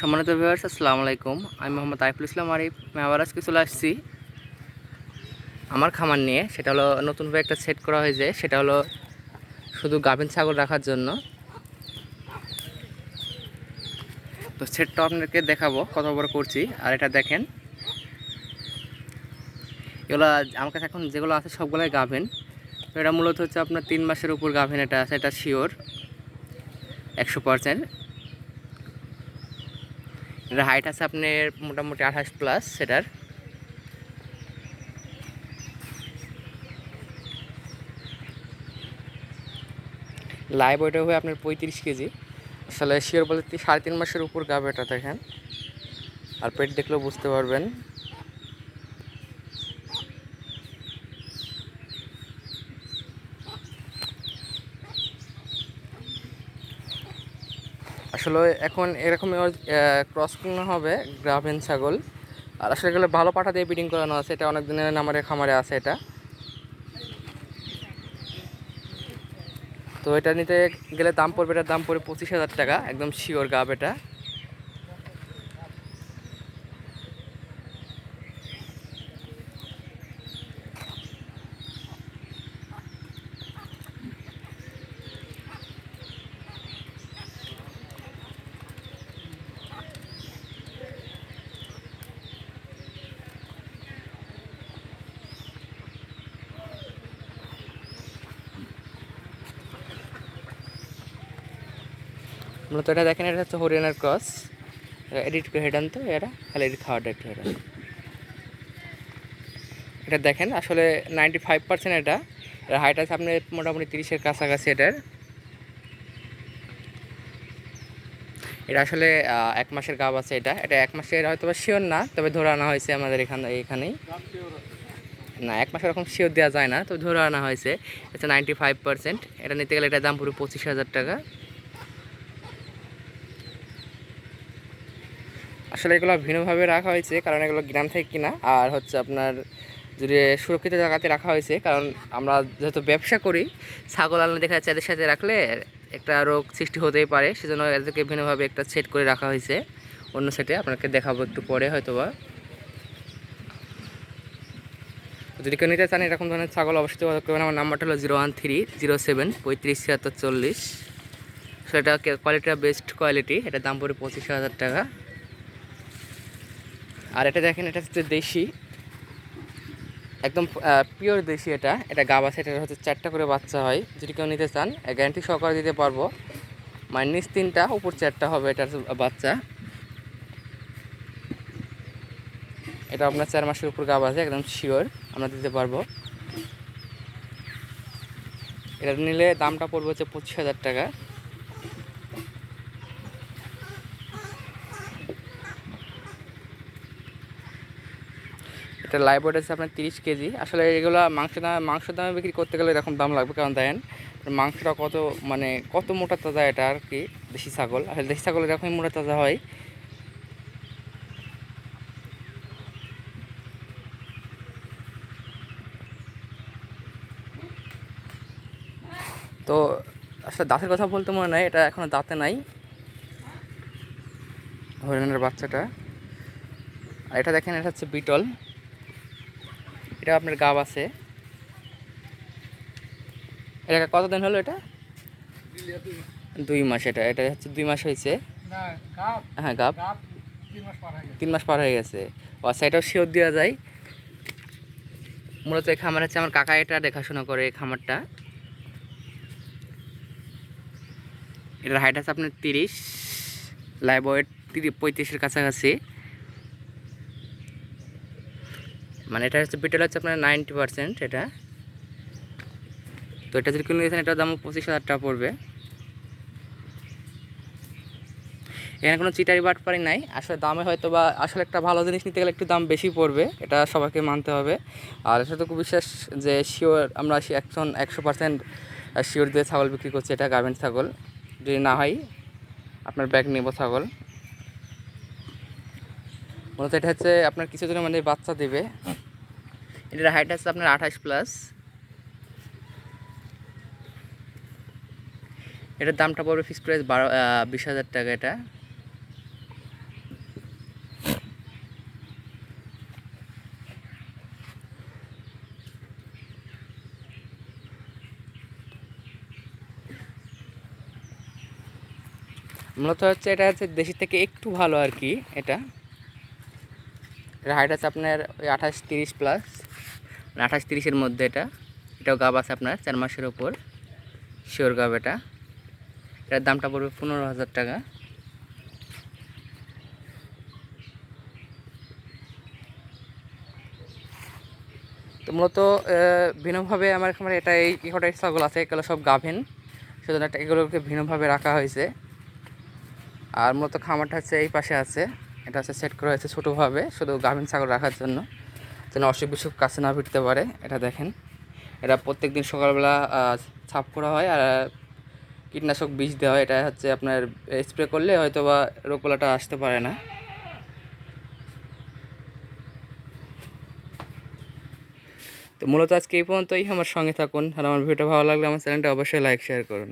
সম্মানিত ভিউয়ার্স, আসসালামু আলাইকুম। আমি মোহাম্মদ আরিফুল ইসলাম আরিফ। আমি আবার আজকে চলে আসছি আমার খামার নিয়ে। সেটা হলো নতুনভাবে একটা সেট করা হয়েছে, সেটা হলো শুধু গাভীন ছাগল রাখার জন্য। তো সেটটা আপনাদেরকে দেখাবো কত বড় করছি। আর এটা দেখেন, এগুলো আমার কাছে এখন যেগুলো আছে সবগুলোই গাভীন। তো এটা মূলত হচ্ছে আপনার 3 মাসের উপর গাভীন। এটা আছে, এটা শিওর 100%। এটার হাইট আছে আপনার মোটামুটি 28+। সেটার লাইভ ওয়েট হবে আপনার 35 কেজি। আসলে শিওর বলতে 3.5 মাসের উপর গাভ। এটা দেখেন, আর পেট দেখলেও বুঝতে পারবেন। আসলে এখন এরকমই ক্রস করানো হবে গাভীন ছাগল। আর আসলে এগুলো ভালো পাঠা দিয়ে ব্রিডিং করানো আছে। এটা অনেক দিনের আমার খামারে আছে এটা। তো এটা নিতে গেলে দাম পড়বে, এটার দাম পড়বে 25,000 টাকা, একদম শিওর গাভ এটা। মূলত এটা দেখেন, এটা হচ্ছে হরিয়ানার ক্রস। এডিট করে হেডান, তো এরা খালি এডিট খাওয়াটা একটু হেডান। এটা দেখেন আসলে 95% এটা। এর হাইট আছে আপনার মোটামুটি 30-এর কাছাকাছি এটার। এটা আসলে 1 মাসের গাভ আছে এটা। এটা 1 মাসের হয়তো বা শিওর না, তবে ধরে আনা হয়েছে আমাদের এখানেই। না, 1 মাসের এরকম শিওর দেওয়া যায় না, তবে ধরে আনা হয়েছে। এটা 95%। এটা নিতে গেলে এটার দাম পুরো 25,000 টাকা। আসলে এগুলো ভিন্নভাবে রাখা হয়েছে, কারণ এগুলো গ্রাম থেকে কিনা। আর হচ্ছে আপনার যদি সুরক্ষিত জায়গাতে রাখা হয়েছে, কারণ আমরা যেহেতু ব্যবসা করি, ছাগল আলাদা দেখা যাচ্ছে এদের সাথে রাখলে একটা রোগ সৃষ্টি হতেই পারে। সেজন্য এদেরকে ভিন্নভাবে একটা সেট করে রাখা হয়েছে অন্য সেটে। আপনাকে দেখাবো একটু পরে হয়তোবা। যদি কেউ নিতে চান এরকম ধরনের ছাগল, অবশ্যই যোগাযোগ করবেন। আমার নাম্বারটা হলো 01307353340। সেটা কোয়ালিটিটা বেস্ট কোয়ালিটি। এটার দাম পড়ে 25,000 টাকা। আর এটা দেখেন, এটা হচ্ছে দেশি, একদম পিওর দেশি। এটা এটা গাব আছে। এটা হচ্ছে 4টা করে বাচ্চা হয়। যদি কেউ নিতে চান গ্যারান্টি সহকারে দিতে পারবো। মানে নিচ 3টা উপর 4টা হবে এটার বাচ্চা। এটা আপনার 4 মাসের উপর গাব আছে, একদম শিওর আমরা দিতে পারবো। এটা নিলে দামটা পড়বে হচ্ছে 25,000 টাকা। এটা লাইভ ওয়েট আছে আপনার 30 কেজি। আসলে এগুলো মাংস দামে বিক্রি করতে গেলে এরকম দাম লাগবে, কারণ দেখেন মাংসটা কত মোটা তাজা এটা আর কি। দেশি ছাগল, আসলে দেশি ছাগল এরকমই মোটা তাজা হয়। তো আসলে দাঁতের কথা বলতে মনে নাই, এটা এখনো দাঁতে নাই হরিণের বাচ্চাটা। আর এটা দেখেন, এটা হচ্ছে বিটল। এটা আপনার গাব আছে। এটা কতদিন হলো? এটা 2 মাস। এটা এটা হচ্ছে 2 মাস হয়েছে। হ্যাঁ, গাব 3 মাস পার হয়ে গেছে। ও আচ্ছা, এটাও শিওর দেওয়া যায়। মূলত এই খামার হচ্ছে আমার কাকা এটা দেখাশোনা করে এই খামারটা। এটার হাইট আছে আপনার 30, লাইভ ওয়েট 35-এর কাছাকাছি। মানে এটা হচ্ছে বিটল হচ্ছে আপনার 90% এটা। তো এটা যদি কিনে নিয়েছেন এটার দাম 25,000 টাকা পড়বে। এখানে কোনো চিটারি বাটপারি নাই। আসলে দামে হয়তো বা আসলে একটা ভালো জিনিস নিতে গেলে একটু দাম বেশি পড়বে, এটা সবাইকে মানতে হবে। আর এতটুকু বিশ্বাস যে শিওর আমরা 100% শিওর দিয়ে ছাগল বিক্রি করছি। এটা গাভিন ছাগল, যদি না হয় আপনার ব্যাগ নেব ছাগল। মূলত এটা হচ্ছে আপনার কিছুদিনের মধ্যে বাচ্চা দেবে। এটার হাইট আছে আপনার 28+। এটার দামটা পড়বে ফিক্সড প্রাইস 20,000 টাকা এটা। মূলত হচ্ছে এটা হচ্ছে দেশি থেকে একটু ভালো আর কি। এটা হাইট আছে আপনার ওই 28-30 প্লাস, 28-30-এর মধ্যে। এটাও গাব আছে আপনার 4 মাসের ওপর, শিওর গাব এটা। এটার দামটা পড়বে 15,000 টাকা। তো মূলত ভিন্নভাবে আমার খামারে এটা এই কটাই ছাগল আছে, এগুলো সব গাভিন, সেজন্য এগুলোকে ভিন্নভাবে রাখা হয়েছে। আর মূলত খামারটা হচ্ছে এই পাশে আছে, এটা হচ্ছে সেট করা হয়েছে ছোটোভাবে, শুধু গাভিন ছাগল রাখার জন্য, যেন অসুখ বিসুখ কাছে না ভিড়তে পারে। এটা দেখেন, এটা প্রত্যেক দিন সকালবেলা ছাপ করা হয় আর কীটনাশক বিষ দেওয়া হয়। এটা হচ্ছে আপনার স্প্রে করলে হয়তো বা রোগবালাটা আসতে পারে না। তো মূলত আজকে এই পর্যন্তই। আমার সঙ্গে থাকুন, আর আমার ভিডিওটা ভালো লাগলে আমার চ্যানেলটা অবশ্যই লাইক শেয়ার করুন।